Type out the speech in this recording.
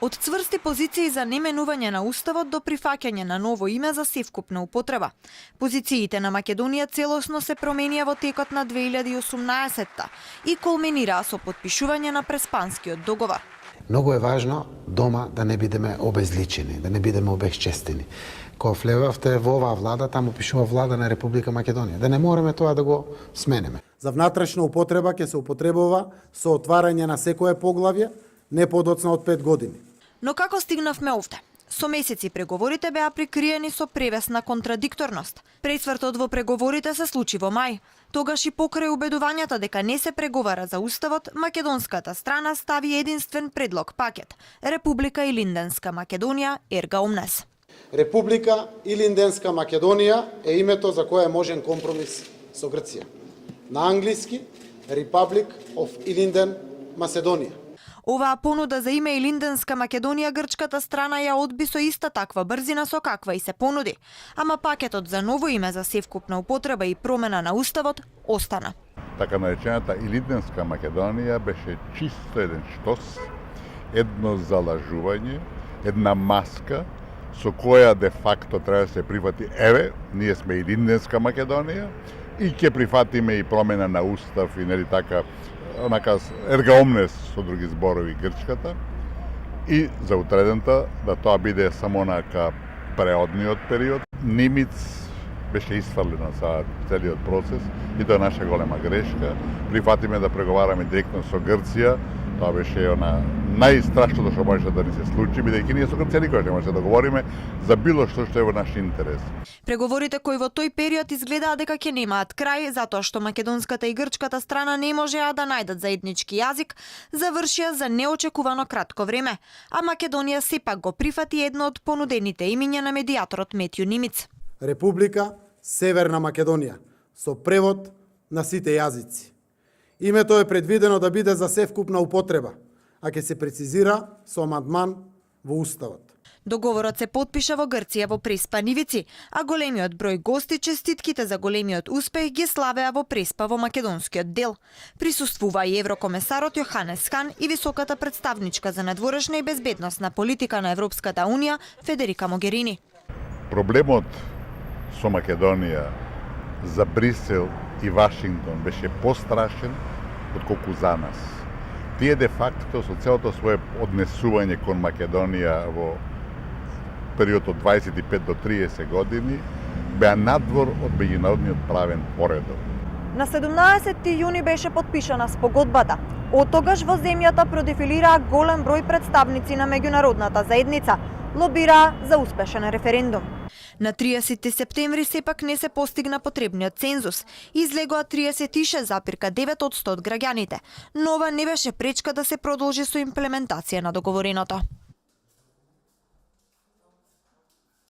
Од цврсти позиции за неменување на уставот до прифаќање на ново име за севкупна употреба. Позициите на Македонија целосно се променија во текот на 2018-та и кулминираа со подпишување на Преспанскиот договор. Многу е важно дома да не бидеме обезличени, да не бидеме обезчестени. Кога влевавте во оваа влада, таму пишува влада на Република Македонија. Да не мораме тоа да го сменеме. За внатрешна употреба ќе се употребува со отварање на секое поглавје не подоцна од 5 години. Но како стигнавме овде? Со месеци преговорите беа прикриени со превесна контрадикторност. Пресвртот во преговорите се случи во мај. Тогаш и покрај убедувањата дека не се преговара за уставот, македонската страна стави единствен предлог пакет – Република Илинденска Македонија ерга омнес. Република Илинденска Македонија е името за кое е можен компромис со Грција. На англиски Republic of Ilinden Macedоnia. Оваа понуда за име Илинденска Македонија грчката страна ја одби со иста таква брзина со каква и се понуди, ама пакетот за ново име за севкупна употреба и промена на уставот остана. Така наречената Илинденска Македонија беше чисто еден штос, едно залажување, една маска со која де факто треба да се прифати еве, ние сме Илинденска Македонија и ќе прифатиме и промена на устав и нели така онака ерга омнес со други зборови грчката и за утредента да тоа биде само онака преодниот период. Нимиц беше исфрлена за целиот процес и тоа е наша голема грешка. Прифатиме да преговараме директно со Грција. Тоа беше она најстрашното што можеше да ни се случи, бидејќи ние со Грција никош не може да договориме за било што е во наш интерес. Преговорите кои во тој период изгледаа дека ќе немаат крај, затоа што македонската и грчката страна не можеа да најдат заеднички јазик, завршија за неочекувано кратко време, а Македонија сепак го прифати едно од понудените имиња на медијаторот Метју Нимиц. Република Северна Македонија со превод на сите јазици. Името е предвидено да биде за севкупна употреба, а ќе се прецизира со амандман во уставот. Договорот се потпиша во Грција во Преспа Ивици, а големиот број гости честитките за големиот успех ги славеа во Преспа во македонскиот дел. Присуствува и еврокомесарот Јоханес Хан и високата представничка за надворешна и безбедносна политика на Европската Унија Федерика Могерини. Проблемот со Македонија за Брисел и Вашингтон беше пострашен отколку за нас. Тие де факто со целото свое однесување кон Македонија во период од 25 до 30 години беа надвор од меѓународниот правен поредок. На 17 јуни беше потпишана спогодбата. Од тогаш во земјата продефилираа голем број представници на меѓународната заедница, лобираа за успешен референдум. На 30 септември сепак не се постигна потребниот цензус. Излегоа 36,9% од граѓаните, но ова не беше пречка да се продолжи со имплементација на договореното.